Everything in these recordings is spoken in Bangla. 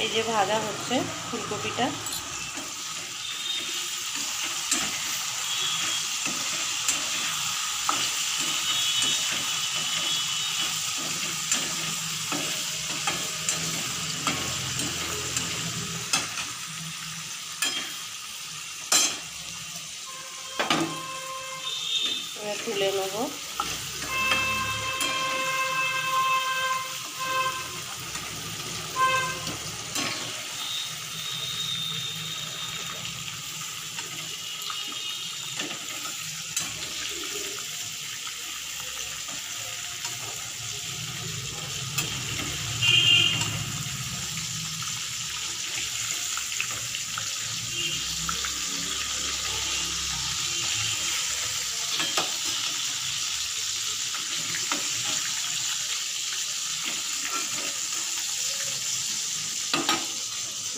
এই যে ভাজা হচ্ছে ফুলকপিটা। এবার তুলে নেব।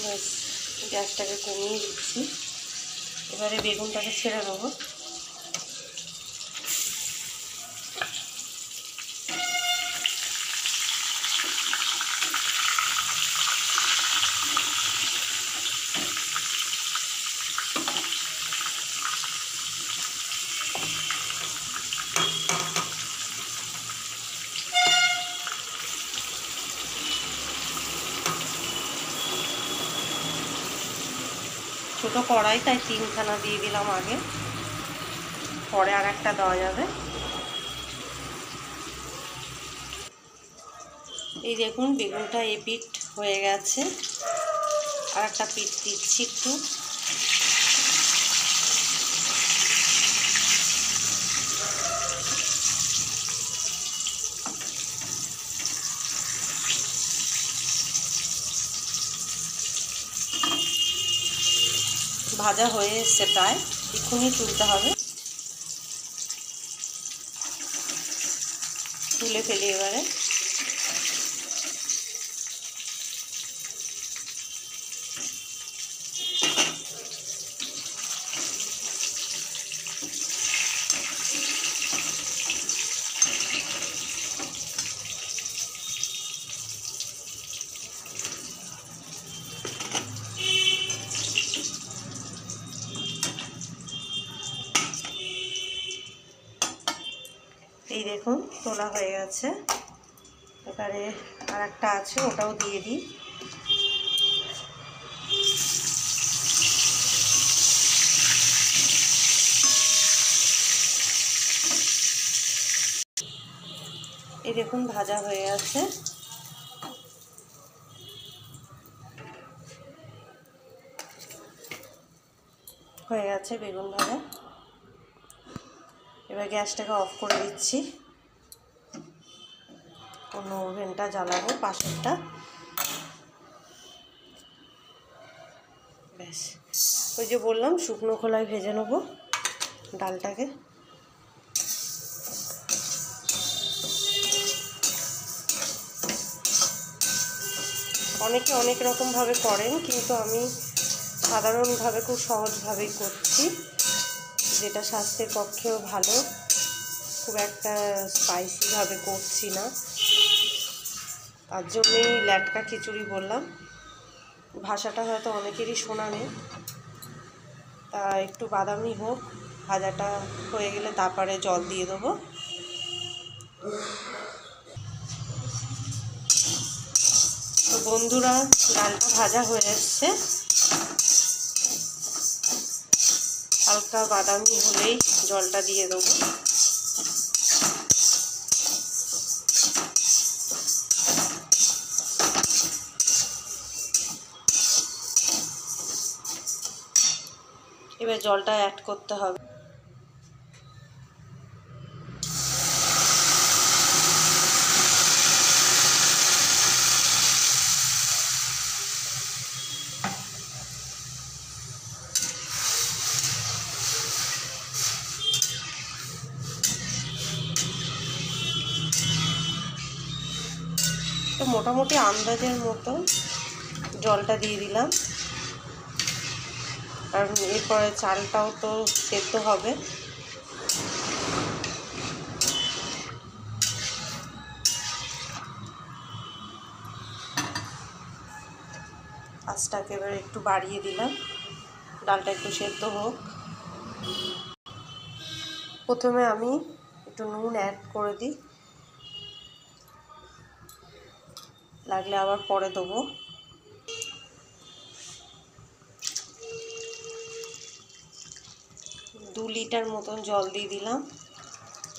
ব্যাস, গ্যাসটাকে কমিয়ে দিচ্ছি। এবারে বেগুনটাকে ছেড়ে দেবো। ছোটো কড়াই, তাই 3খানা দিয়ে দিলাম আগে, পরে আর একটা দেওয়া যাবে। এই দেখুন বেগুনটা এপিঠ হয়ে গেছে, আর একটা পিঠ দিচ্ছি একটু। ভাজা হয়ে এসছে প্রায়, এক্ষুনি তুলতে হবে। তুলে ফেলি এবারে। এই দেখুন তোলা হয়ে গেছে। এবারে আর একটা আছে, ওটাও দিয়ে দিই। এই দেখুন ভাজা হয়ে গেছে। হয়ে গেছে বেগুন ভাজা। এবার গ্যাসটাকে অফ করে দিচ্ছি। অন্য ওভেনটা জ্বালাবো, পাশেরটা। ব্যাস, ওই যে বললাম শুকনো খোলায় ভেজে নেবো ডালটাকে। অনেকে অনেক রকমভাবে করেন, কিন্তু আমি সাধারণভাবে খুব সহজভাবেই করছি, যেটা স্বাস্থ্যের পক্ষেও ভালো। খুব একটা স্পাইসিভাবে করছি না, তার জন্যই ল্যাটকা খিচুড়ি বললাম। ভাষাটা হয়তো অনেকেরই শোনা নেই, তা একটু বাদামি হোক, ভাজাটা হয়ে গেলে তারপরে জল দিয়ে দেবো। তো বন্ধুরা, ডালটা ভাজা হয়ে এসছে, হালকা বাদামি হলেই জলটা দিয়ে দেবো। এবার জলটা অ্যাড করতে হবে। তো মোটামুটি আন্দাজের মতো জলটা দিয়ে দিলাম, কারণ এরপরে চালটাও তো সেদ্ধ হবে। আঁচটাকে এবার একটু বাড়িয়ে দিলাম, ডালটা একটু সেদ্ধ হোক। প্রথমে আমি একটু নুন অ্যাড করে দিই, লাগলে আবার পরে দেবো। দু লিটার মতন জল দিয়ে দিলাম,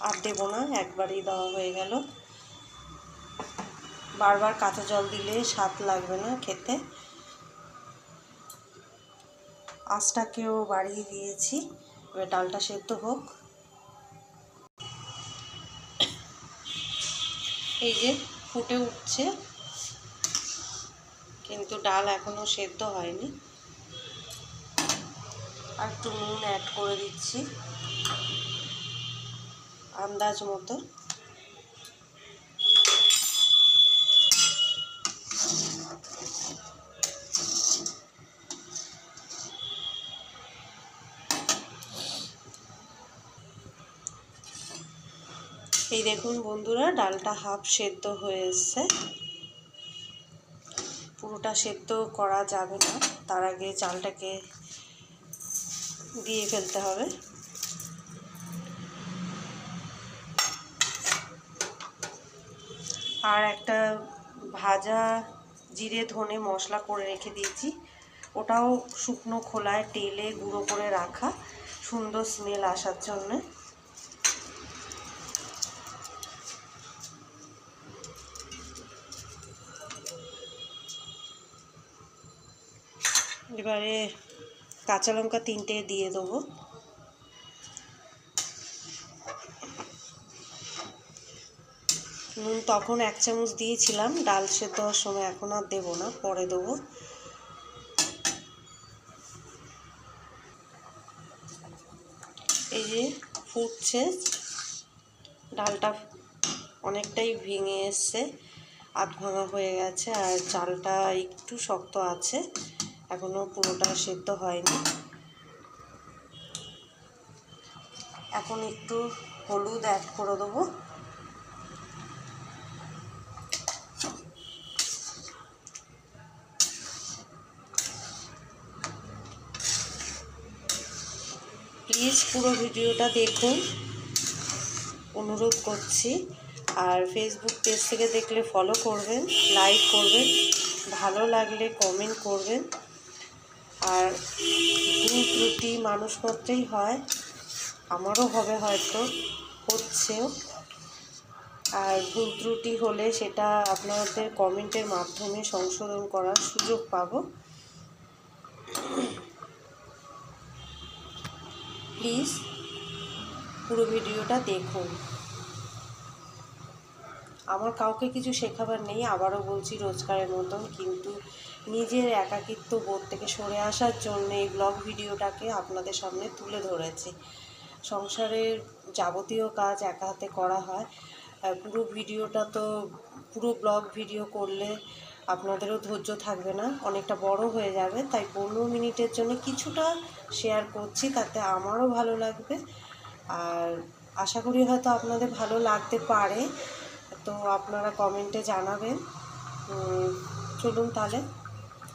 আর দেবো না, একবারই দেওয়া হয়ে গেল। বারবার কাঁচা জল দিলে স্বাদ লাগবে না খেতে। আঁচটাকেও বাড়িয়ে দিয়েছি, এবার ডালটা সেদ্ধ হোক। এই যে ফুটে উঠছে, কিন্তু ডাল এখনো সেদ্ধ হয়নি। আর একটু নুন অ্যাড করে দিচ্ছি আন্দাজ মতো। এই দেখুন বন্ধুরা, ডালটা হাফ সেদ্ধ হয়ে এসছে। পুরোটা সেদ্ধ করা যাবে না, তার আগে চালটাকে দিয়ে ফেলতে হবে। আর একটা ভাজা জিরে ধনে মশলা করে রেখে দিয়েছি, ওটাও শুকনো খোলায় তেলে গুঁড়ো করে রাখা, সুন্দর স্মেল আসার জন্যে। এবারে কাঁচা লঙ্কা 3টে দিয়ে দেবো। নুন তখন 1 চামচ দিয়েছিলাম ডাল সেদ্ধ হওয়ার সময়, এখন আর দেবো না, পরে দেবো। এই যে ফুটছে, ডালটা অনেকটাই ভেঙে এসছে, আধ ভাঙা হয়ে গেছে, আর চালটা একটু শক্ত আছে, এখনও পুরোটা সেদ্ধ হয়নি। এখন একটু হলুদ অ্যাড করে দেবো। প্লিজ পুরো ভিডিওটা দেখুন, অনুরোধ করছি। আর ফেসবুক পেজ থেকে দেখলে ফলো করবেন, লাইক করবেন, ভালো লাগলে কমেন্ট করবেন। আর ভুল ত্রুটি মানুষ মাত্রই হয়, আমারও হবে, হয়তো হচ্ছেও। আর ভুল ত্রুটি হলে সেটা আপনাদের কমেন্টের মাধ্যমে সংশোধন করার সুযোগ পাবো। প্লিজ পুরো ভিডিওটা দেখুন। আমার কাউকে কিছু শেখাবার নেই, আবারও বলছি রোজকারের মতন, কিন্তু নিজের একাকিত্ব বোধ থেকে সরে আসার জন্য এই ব্লগ ভিডিওটাকে আপনাদের সামনে তুলে ধরেছি। সংসারের যাবতীয় কাজ একা হাতে করা হয়, পুরো ভিডিওটা তো পুরো ব্লগ ভিডিও করলে আপনাদেরও ধৈর্য থাকবে না, অনেকটা বড় হয়ে যাবে, তাই 15 মিনিটের জন্য কিছুটা শেয়ার করছি, তাতে আমারও ভালো লাগবে। আর আশা করি হয়তো আপনাদের ভালো লাগতে পারে, তো আপনারা কমেন্টে জানাবেন। চলুন তাহলে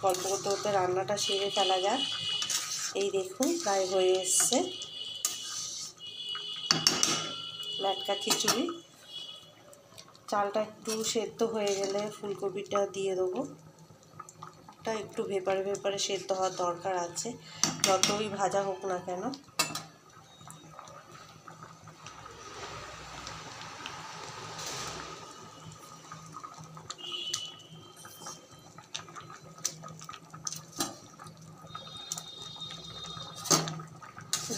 গল্প করতে করতে রান্নাটা সেরে ফেলা যাক। এই দেখুন প্রায় হয়ে এসছে ল্যাটকা খিচুড়ি। চালটা একটু সেদ্ধ হয়ে গেলে ফুলকপিটা দিয়ে দেবো। এটা একটু ভেপারে ভেপারে সেদ্ধ হওয়ার দরকার আছে, যতই ভাজা হোক না কেন।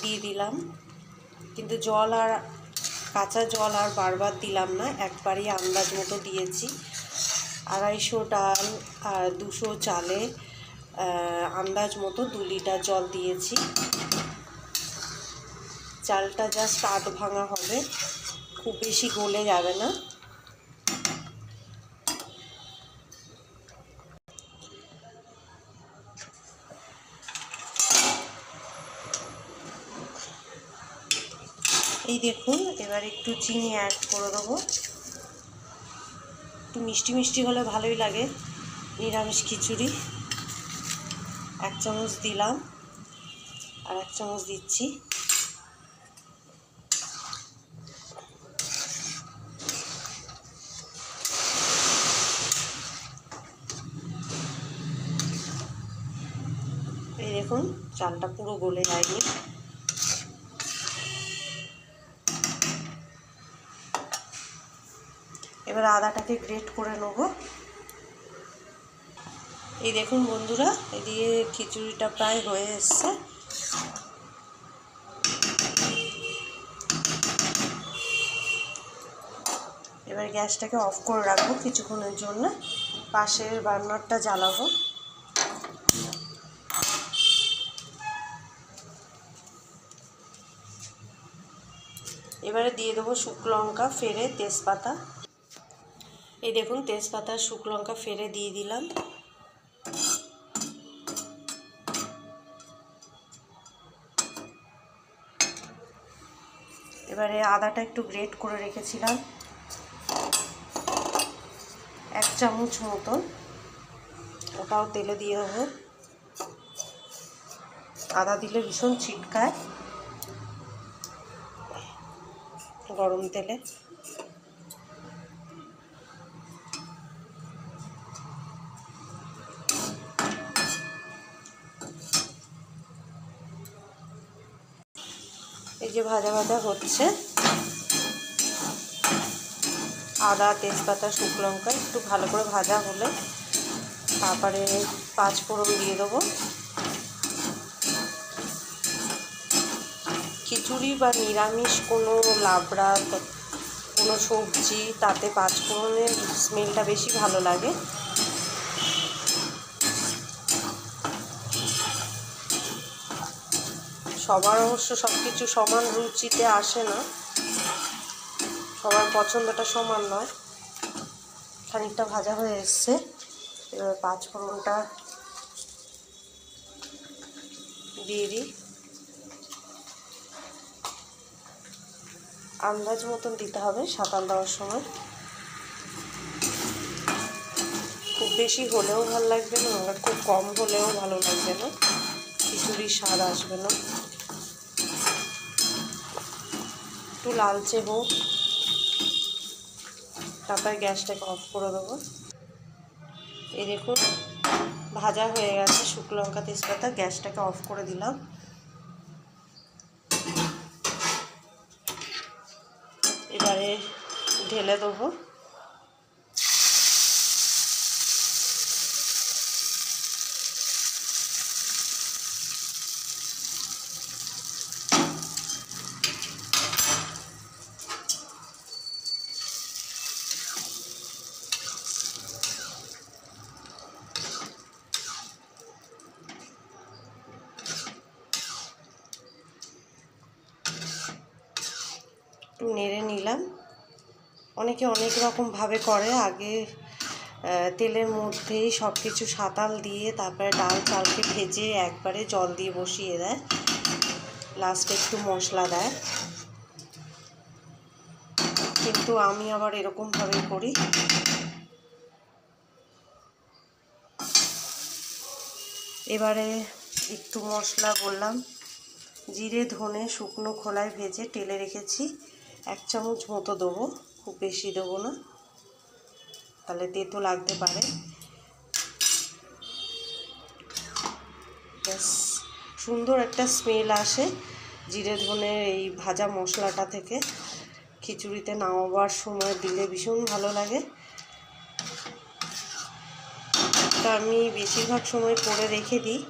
দিয়ে দিলাম, কিন্তু জল আর কাঁচা জল আর বারবার দিলাম না, একবারই আন্দাজ মতো দিয়েছি। 250 ডাল আর 200 চালে আন্দাজ মতো 2 লিটার জল দিয়েছি। চালটা জাস্ট আধ ভাঙা হবে, খুব বেশি গলে যাবে না। এই দেখুন, এবার একটু চিনি অ্যাড করে দেবো। একটু মিষ্টি মিষ্টি হলে ভালোই লাগে নিরামিষ খিচুড়ি। 1 চামচ দিলাম, আর 1 চামচ দিচ্ছি। এই দেখুন চালটা পুরো গলে যায়নি। এবার আদাটাকে গ্রেট করে নেব। এই দেখুন বন্ধুরা, এদিকে খিচুড়িটা প্রায় হয়ে এসছে। এবার গ্যাসটাকে অফ করে রাখবো কিছুক্ষণের জন্য, পাশের বার্নারটা জ্বালাবো। এবারে দিয়ে দেবো শুকনো লঙ্কা ফেড়ে, তেজপাতা। এই দেখুন তেজপাতা শুকনো লঙ্কা ফেড়ে দিয়ে দিলাম। এবারে আদাটা একটু গ্রেট করে রেখেছিলাম 1 চামচ মতন, ওটাও তেলে দিয়ে দেবো। আদা দিলে ভীষণ ছিটকায় গরম তেলে। এই যে ভাজা ভাজা হচ্ছে, আদা তেজপাতা শুকনো লঙ্কা একটু ভালো করে ভাজা হলে তারপরে 5 ফোড়ন দিয়ে দেবো। খিচুড়ি বা নিরামিষ কোনো লাবড়া কোনো সবজি, তাতে 5 ফোড়নের স্মেলটা বেশি ভালো লাগে। সবার অবশ্য সব কিছু সমান রুচিতে আসে না, সবার পছন্দটা সমান নয়। খানিকটা ভাজা হয়ে এসছে, এবার 5 ফোড়নটা দিয়ে দিই। আন্দাজ মতন দিতে হবে সাঁতাল দেওয়ার সময়, খুব বেশি হলেও ভালো লাগবে না, আর খুব কম হলেও ভালো লাগবে না, খিচুড়ির স্বাদ আসবে না। একটু লালচে হোক, তারপরে গ্যাসটাকে অফ করে দেবো। এই দেখুন ভাজা হয়ে গেছে শুকনো লঙ্কা তেজপাতা, গ্যাসটাকে অফ করে দিলাম। এবারে ঢেলে দেবো। একটু নেড়ে নিলাম। অনেকে অনেক রকমভাবে করে, আগে তেলের মধ্যেই সব কিছু সাঁতাল দিয়ে তারপরে ডাল চালকে ভেজে একবারে জল দিয়ে বসিয়ে দেয়, লাস্টে একটু মশলা দেয়, কিন্তু আমি আবার এরকমভাবে করি। এবারে একটু মশলা বললাম, জিরে ধনে শুকনো খোলায় ভেজে টেলে রেখেছি, 1 চামচ মতো দেবো, খুব বেশি দেবো না, তাহলে তেতো লাগতে পারে। ব্যাস সুন্দর একটা স্মেল আসে জিরে ধনের এই ভাজা মশলাটা থেকে, খিচুড়িতে নামাবার সময় দিলে ভীষণ ভালো লাগে। তো আমি বেশিরভাগ সময় করে রেখে দিই।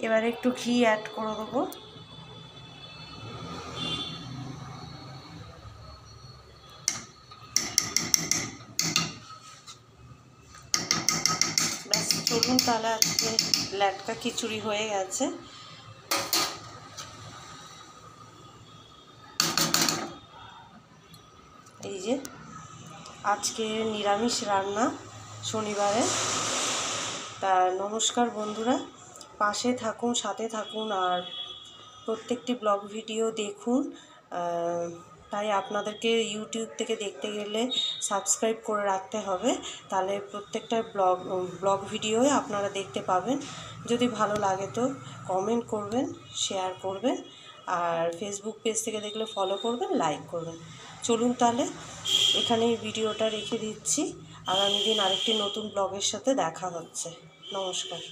এবারে একটু ঘি অ্যাড করে দেবো। ব্যাস চলুন, তাহলে আজকে ল্যাটকা খিচুড়ি হয়ে গেছে। এই যে আজকে নিরামিষ রান্না শনিবারে। তা নমস্কার বন্ধুরা, পাশে থাকুন, সাথে থাকুন, আর প্রত্যেকটি ব্লগ ভিডিও দেখুন। তাই আপনাদেরকে ইউটিউব থেকে দেখতে গেলে সাবস্ক্রাইব করে রাখতে হবে, তাহলে প্রত্যেকটা ব্লগ ভিডিওই আপনারা দেখতে পাবেন। যদি ভালো লাগে তো কমেন্ট করবেন, শেয়ার করবেন, আর ফেসবুক পেজ থেকে দেখলে ফলো করবেন, লাইক করবেন। চলুন তাহলে এখানেই ভিডিওটা রেখে দিচ্ছি। আগামী দিন আরেকটি নতুন ব্লগের সাথে দেখা হচ্ছে। নমস্কার।